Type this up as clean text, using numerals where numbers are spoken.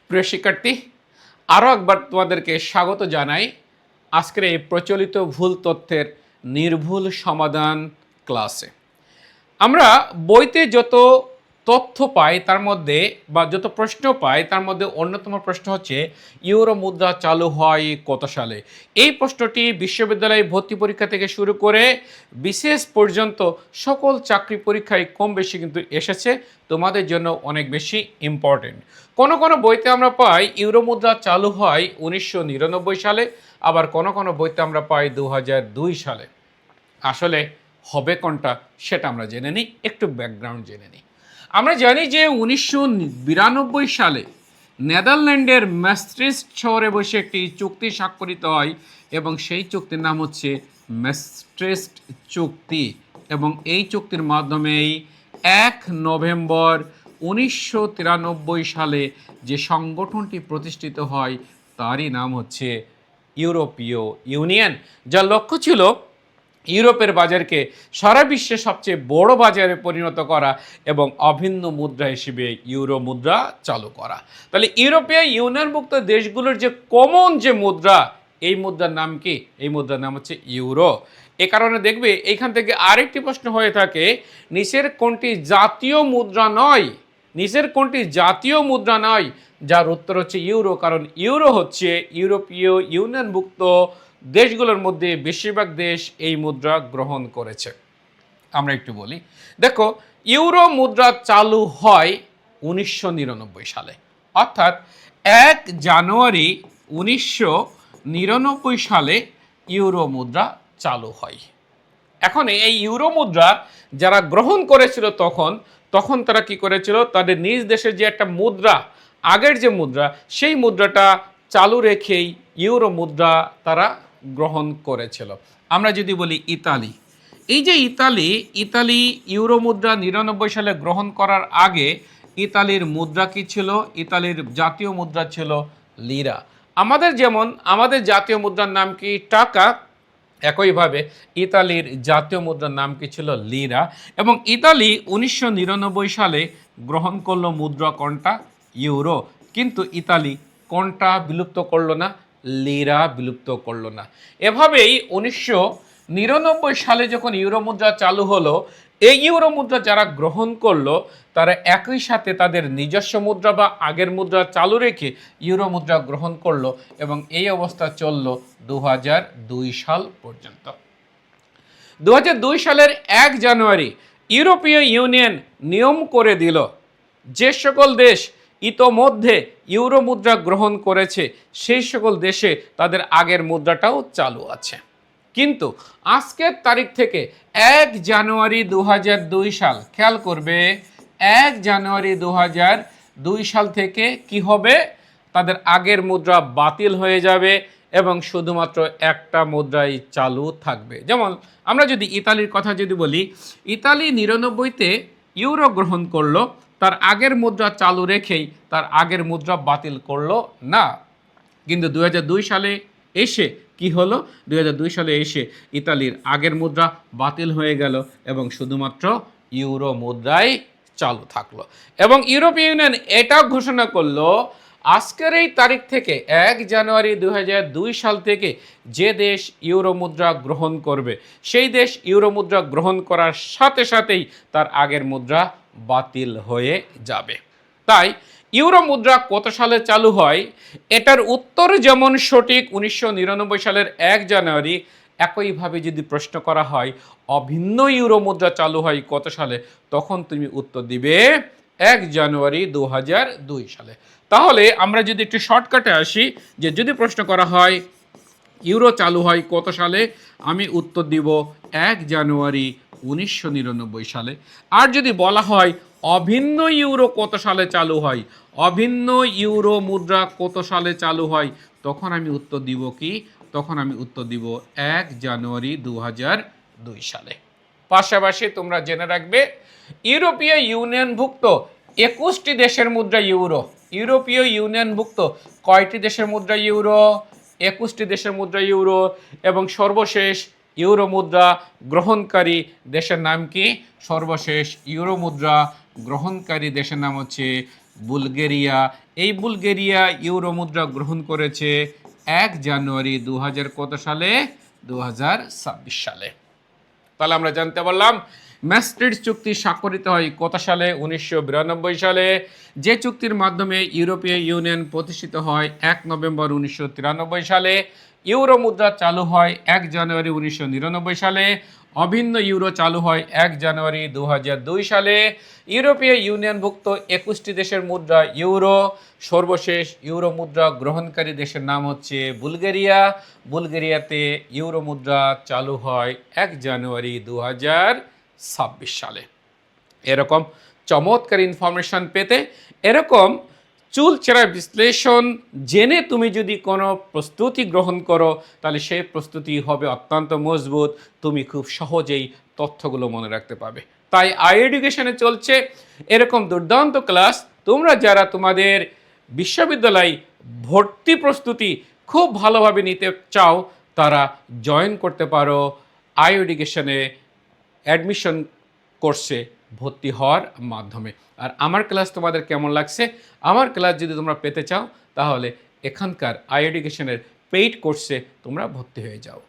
প্রিয় শিক্ষার্থী, আরও একবার তোমাদেরকে স্বাগত জানাই আজকের এই প্রচলিত ভুল তথ্যের নির্ভুল সমাধান ক্লাসে। আমরা বইতে যত তথ্য পাই তার মধ্যে বা যত প্রশ্ন পাই তার মধ্যে অন্যতম প্রশ্ন হচ্ছে ইউরো মুদ্রা চালু হয় কত সালে। এই প্রশ্নটি বিশ্ববিদ্যালয় ভর্তি পরীক্ষা থেকে শুরু করে বিশেষ পর্যন্ত সকল চাকরি পরীক্ষায় কম বেশি কিন্তু এসেছে, তোমাদের জন্য অনেক বেশি ইম্পর্টেন্ট। কোনো কোনো বইতে আমরা পাই ইউরো মুদ্রা চালু হয় 1999 সালে, আবার কোনো কোনো বইতে আমরা পাই 2002 সালে। আসলে হবে কোনটা সেটা আমরা জেনে নিই, একটু ব্যাকগ্রাউন্ড জেনে নিই। আমরা জানি যে 1992 সালে নেদারল্যান্ডের ম্যাস্ট্রিস্ট শহরে বসে একটি চুক্তি স্বাক্ষরিত হয় এবং সেই চুক্তির নাম হচ্ছে ম্যাস্ট্রিস্ট চুক্তি। এবং এই চুক্তির মাধ্যমেই 1 নভেম্বর 1993 সালে যে সংগঠনটি প্রতিষ্ঠিত হয় তারই নাম হচ্ছে ইউরোপীয় ইউনিয়ন, যার লক্ষ্য ছিল ইউরোপের বাজারকে সারা বিশ্বে সবচেয়ে বড় বাজারে পরিণত করা এবং অভিন্ন মুদ্রা হিসেবে ইউরো মুদ্রা চালু করা। তাহলে ইউরোপীয় ইউনিয়নভুক্ত দেশগুলোর যে কমন যে মুদ্রা, এই মুদ্রার নাম কি? এই মুদ্রার নাম হচ্ছে ইউরো। এ কারণে দেখবে এইখান থেকে আরেকটি প্রশ্ন হয়ে থাকে, নিচের কোনটি জাতীয় মুদ্রা নয়? নিচের কোনটি জাতীয় মুদ্রা নয়? যার উত্তর হচ্ছে ইউরো, কারণ ইউরো হচ্ছে ইউরোপীয় ইউনিয়নভুক্ত দেশগুলোর মধ্যে বেশিরভাগ দেশ এই মুদ্রা গ্রহণ করেছে। আমরা একটু বলি, দেখো ইউরো মুদ্রা চালু হয় 1999 সালে, অর্থাৎ 1 জানুয়ারি 1999 সালে ইউরো মুদ্রা চালু হয়। এখন এই ইউরো মুদ্রা যারা গ্রহণ করেছিল তখন তারা কি করেছিল, তাদের নিজ দেশের যে একটা মুদ্রা, আগের যে মুদ্রা, সেই মুদ্রাটা চালু রেখেই ইউরো মুদ্রা তারা গ্রহণ করেছিল। আমরা যদি বলি ইতালি, এই যে ইতালি ইউরো মুদ্রা 99 সালে গ্রহণ করার আগে ইতালির মুদ্রা কি ছিল? ইতালির জাতীয় মুদ্রা ছিল লিরা। আমাদের জাতীয় মুদ্রার নাম কি? টাকা। একইভাবে ইতালির জাতীয় মুদ্রার নাম কি ছিল? লিরা। এবং ইতালি 1999 সালে গ্রহণ করলো মুদ্রা কোনটা? ইউরো। কিন্তু ইতালি কোনটা বিলুপ্ত করলো না? লিরা বিলুপ্ত করলো না। এভাবেই 1999 সালে যখন ইউরো মুদ্রা চালু হলো, এই ইউরো মুদ্রা যারা গ্রহণ করলো তারা একই সাথে তাদের নিজস্ব মুদ্রা বা আগের মুদ্রা চালু রেখে ইউরো মুদ্রা গ্রহণ করলো এবং এই অবস্থা চলল 2002 সাল পর্যন্ত। 2002 সালের 1 জানুয়ারি ইউরোপীয় ইউনিয়ন নিয়ম করে দিল, যে সকল দেশ ইতোমধ্যে ইউরো মুদ্রা গ্রহণ করেছে সেই সকল দেশে তাদের আগের মুদ্রাটাও চালু আছে। কিন্তু আজকের তারিখ থেকে 1 জানুয়ারি 2002 সাল, খেয়াল করবে, 1 জানুয়ারি 2002 সাল থেকে কি হবে? তাদের আগের মুদ্রা বাতিল হয়ে যাবে এবং শুধুমাত্র একটা মুদ্রাই চালু থাকবে। যেমন আমরা যদি ইতালির কথা যদি বলি, ইতালি 99-তে ইউরো গ্রহণ করলো, তার আগের মুদ্রা চালু রেখেই তার আগের মুদ্রা বাতিল করলো না। কিন্তু 2002 সালে এসে কি হলো? 2002 সালে এসে ইতালির আগের মুদ্রা বাতিল হয়ে গেল এবং শুধুমাত্র ইউরো মুদ্রাই চালু থাকলো। এবং ইউরোপীয় ইউনিয়ন এটাও ঘোষণা করলো, আজকের এই তারিখ থেকে 1 জানুয়ারি 2002 সাল থেকে যে দেশ ইউরো মুদ্রা গ্রহণ করবে সেই দেশ ইউরো মুদ্রা গ্রহণ করার সাথে সাথেই তার আগের মুদ্রা বাতিল হয়ে যাবে। তাই ইউরো মুদ্রা কত সালে চালু হয় এটার উত্তর যেমন সঠিক 1999 সালের 1 জানুয়ারি, একইভাবে যদি প্রশ্ন করা হয় অভিন্ন ইউরো মুদ্রা চালু হয় কত সালে, তখন তুমি উত্তর দিবে 1 জানুয়ারি 2002 সালে। তাহলে আমরা যদি একটু শর্টকাটে আসি, যে যদি প্রশ্ন করা হয় ইউরো চালু হয় কত সালে, আমি উত্তর দিব 1 জানুয়ারি 1999 সালে। আর যদি বলা হয় অভিন্ন ইউরো কত সালে চালু হয়, অভিন্ন ইউরো মুদ্রা কত সালে চালু হয়, তখন আমি উত্তর দিব কি? তখন আমি উত্তর দিব 1 জানুয়ারি 2002 সালে। পাশাপাশি তোমরা জেনে রাখবে, ইউরোপীয় ইউনিয়নভুক্ত 21টি দেশের মুদ্রা ইউরো। ইউরোপীয় ইউনিয়নভুক্ত কয়টি দেশের মুদ্রা ইউরো? 21টি দেশের মুদ্রা ইউরো। এবং সর্বশেষ ইউরো মুদ্রা গ্রহণকারী দেশের নাম কি? সর্বশেষ ইউরো মুদ্রা গ্রহণকারী দেশের নাম হচ্ছে বুলগেরিয়া। এই বুলগেরিয়া ইউরো মুদ্রা গ্রহণ করেছে 1 জানুয়ারি 2000 কত সালে? 2026 সালে। তাহলে আমরা জানতে পারলাম ম্যাস্ট্রিট চুক্তি স্বাক্ষরিত হয় কত সালে? 1992 সালে। যে চুক্তির মাধ্যমে ইউরোপীয় ইউনিয়ন প্রতিষ্ঠিত হয় 1 নভেম্বর 1993 সালে। ইউরো মুদ্রা চালু হয় 1 জানুয়ারি 1999 সালে। অভিন্ন ইউরো চালু হয় 1 জানুয়ারি 2002 সালে। ইউরোপীয় ইউনিয়নভুক্ত 21টি দেশের মুদ্রা ইউরো। সর্বশেষ ইউরো মুদ্রা গ্রহণকারী দেশের নাম হচ্ছে বুলগেরিয়া। বুলগেরিয়াতে ইউরো মুদ্রা চালু হয় 1 জানুয়ারি 2026 সালে। এরকম চমৎকার ইনফরমেশন পেতে, এরকম চুলচেরা বিশ্লেষণ জেনে তুমি যদি কোনো প্রস্তুতি গ্রহণ করো, তাহলে সেই প্রস্তুতি হবে অত্যন্ত মজবুত। তুমি খুব সহজেই তথ্যগুলো মনে রাখতে পারবে। তাই আই এডুকেশনে চলছে এরকম দুর্দান্ত ক্লাস। তোমরা যারা তোমাদের বিশ্ববিদ্যালয় ভর্তি প্রস্তুতি খুব ভালোভাবে নিতে চাও, তারা জয়েন করতে পারো আই এডুকেশনে অ্যাডমিশন কোর্সে ভর্তি হওয়ার মাধ্যমে। আর আমার ক্লাস তোমাদের কেমন লাগছে? আমার ক্লাস যদি তোমরা পেতে চাও, তাহলে এখানকার আই এডুকেশনের পেইড কোর্সে তোমরা ভর্তি হয়ে যাও।